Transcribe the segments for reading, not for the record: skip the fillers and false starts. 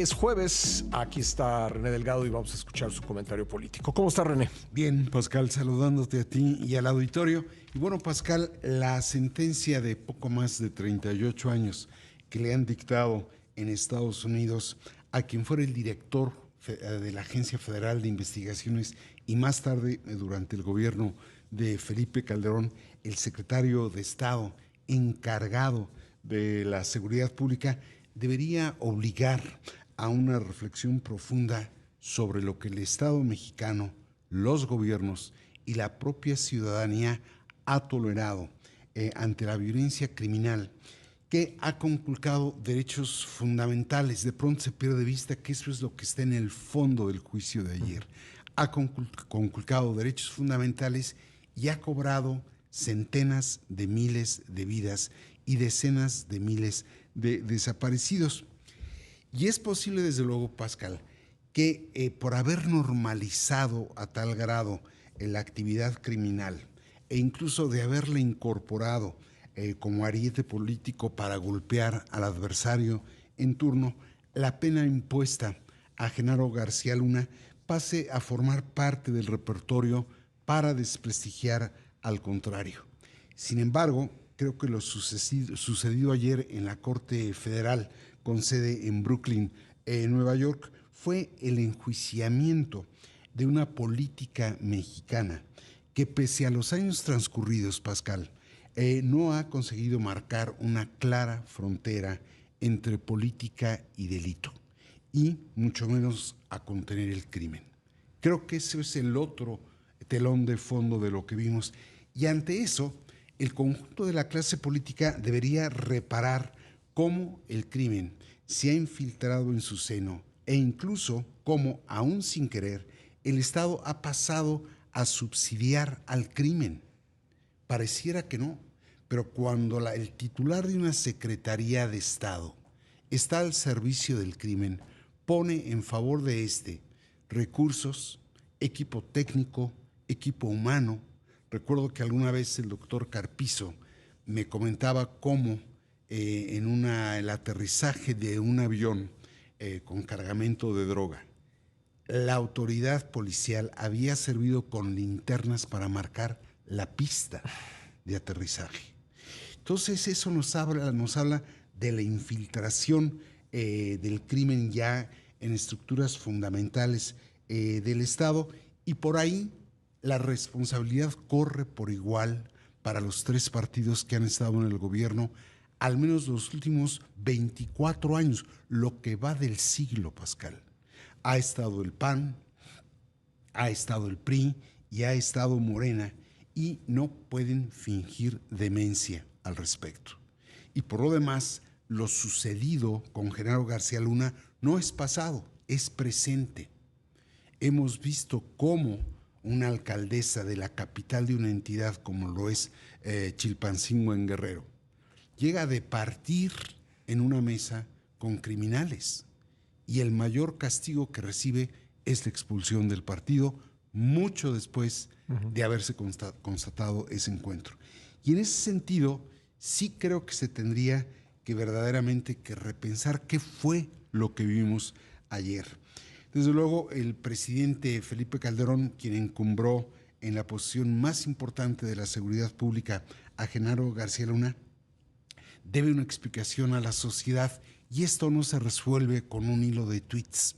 Es jueves, aquí está René Delgado y vamos a escuchar su comentario político. ¿Cómo está, René? Bien, Pascal, saludándote a ti y al auditorio. Y bueno, Pascal, la sentencia de poco más de 38 años que le han dictado en Estados Unidos a quien fuera el director de la Agencia Federal de Investigaciones y más tarde, durante el gobierno de Felipe Calderón, el secretario de Estado encargado de la seguridad pública, debería obligar a una reflexión profunda sobre lo que el Estado mexicano, los gobiernos y la propia ciudadanía ha tolerado ante la violencia criminal que ha conculcado derechos fundamentales. De pronto se pierde de vista que eso es lo que está en el fondo del juicio de ayer. Ha conculcado derechos fundamentales y ha cobrado centenas de miles de vidas y decenas de miles de desaparecidos. Y es posible, desde luego, Pascal, que por haber normalizado a tal grado la actividad criminal e incluso de haberle incorporado como ariete político para golpear al adversario en turno, la pena impuesta a Genaro García Luna pase a formar parte del repertorio para desprestigiar al contrario. Sin embargo, creo que lo sucedido ayer en la Corte Federal con sede en Brooklyn, Nueva York, fue el enjuiciamiento de una política mexicana que, pese a los años transcurridos, Pascal, no ha conseguido marcar una clara frontera entre política y delito, y mucho menos a contener el crimen. Creo que ese es el otro telón de fondo de lo que vimos, y ante eso, el conjunto de la clase política debería reparar cómo el crimen se ha infiltrado en su seno e incluso cómo, aún sin querer, el Estado ha pasado a subsidiar al crimen. Pareciera que no, pero cuando el titular de una Secretaría de Estado está al servicio del crimen, pone en favor de este recursos, equipo técnico, equipo humano. Recuerdo que alguna vez el doctor Carpizo me comentaba cómo en el aterrizaje de un avión con cargamento de droga, la autoridad policial había servido con linternas para marcar la pista de aterrizaje. Entonces eso nos habla de la infiltración del crimen ya en estructuras fundamentales del Estado, y por ahí la responsabilidad corre por igual para los tres partidos que han estado en el gobierno al menos los últimos 24 años, lo que va del siglo, Pascal. Ha estado el PAN, ha estado el PRI y ha estado Morena, y no pueden fingir demencia al respecto. Y por lo demás, lo sucedido con Genaro García Luna no es pasado, es presente. Hemos visto cómo una alcaldesa de la capital de una entidad como lo es Chilpancingo en Guerrero llega a departir en una mesa con criminales, y el mayor castigo que recibe es la expulsión del partido mucho después de haberse constatado ese encuentro. Y en ese sentido, sí creo que se tendría que verdaderamente que repensar qué fue lo que vivimos ayer. Desde luego, el presidente Felipe Calderón, quien encumbró en la posición más importante de la seguridad pública a Genaro García Luna, debe una explicación a la sociedad, y esto no se resuelve con un hilo de tweets.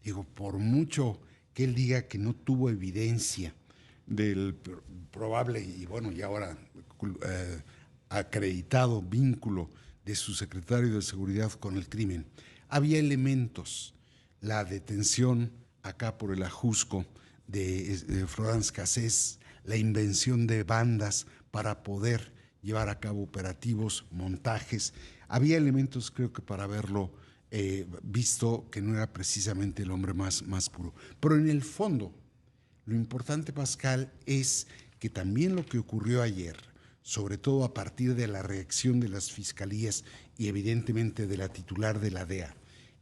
Digo, por mucho que él diga que no tuvo evidencia del probable y bueno, y ahora acreditado vínculo de su secretario de Seguridad con el crimen, había elementos, la detención acá por el Ajusco de Florence Cassés, la invención de bandas para poder llevar a cabo operativos, montajes. Había elementos, creo que para haberlo visto que no era precisamente el hombre más puro. Pero en el fondo, lo importante, Pascal, es que también lo que ocurrió ayer, sobre todo a partir de la reacción de las fiscalías y evidentemente de la titular de la DEA,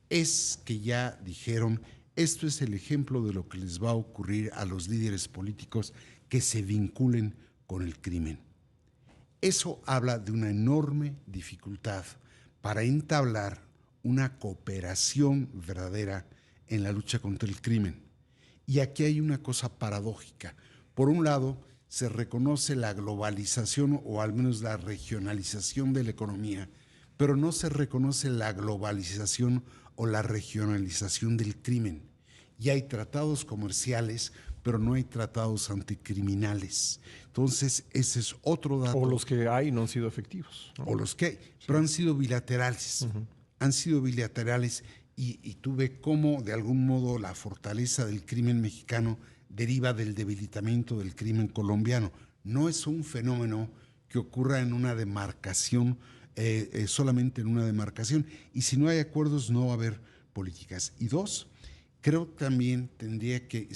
es que ya dijeron, esto es el ejemplo de lo que les va a ocurrir a los líderes políticos que se vinculen con el crimen. Eso habla de una enorme dificultad para entablar una cooperación verdadera en la lucha contra el crimen. Y aquí hay una cosa paradójica. Por un lado, se reconoce la globalización o al menos la regionalización de la economía, pero no se reconoce la globalización o la regionalización del crimen. Y hay tratados comerciales, pero no hay tratados anticriminales. Entonces, ese es otro dato. O los que hay no han sido efectivos, ¿no? O los que hay, pero han sido bilaterales. Han sido bilaterales y tú ves cómo, de algún modo, la fortaleza del crimen mexicano deriva del debilitamiento del crimen colombiano. No es un fenómeno que ocurra en una demarcación, solamente en una demarcación. Y si no hay acuerdos, no va a haber políticas. Y dos, creo que también tendría que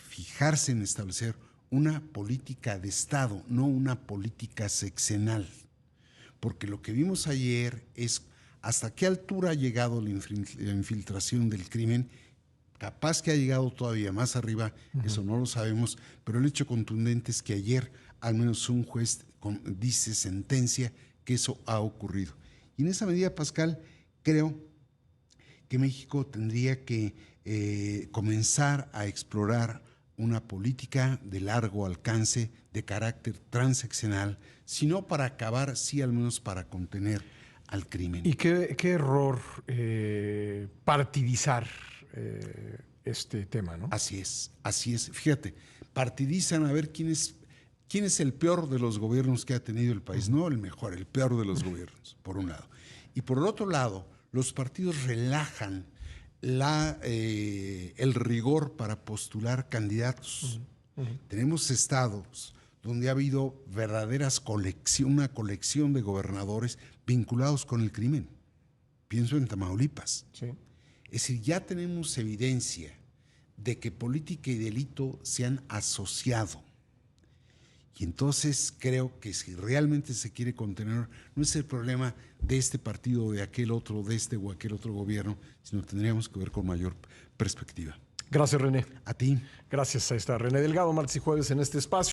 fijarse en establecer una política de Estado, no una política sexenal. Porque lo que vimos ayer es hasta qué altura ha llegado la infiltración del crimen. Capaz que ha llegado todavía más arriba, eso no lo sabemos, pero el hecho contundente es que ayer al menos un juez dice, sentencia, que eso ha ocurrido. Y en esa medida, Pascal, creo que México tendría que comenzar a explorar una política de largo alcance, de carácter transeccional, sino para acabar, sí, al menos para contener al crimen. Y qué error partidizar este tema, ¿no? Así es, así es. Fíjate, partidizan a ver quién es el peor de los gobiernos que ha tenido el país, no el mejor, el peor de los gobiernos, por un lado. Y por el otro lado, los partidos relajan el rigor para postular candidatos. Tenemos estados donde ha habido una colección de gobernadores vinculados con el crimen. Pienso en Tamaulipas. Sí. Es decir, ya tenemos evidencia de que política y delito se han asociado. Y entonces creo que si realmente se quiere contener, no es el problema de este partido o de aquel otro, de este o aquel otro gobierno, sino tendríamos que ver con mayor perspectiva. Gracias, René. A ti. Gracias. Ahí está René Delgado, martes y jueves en este espacio.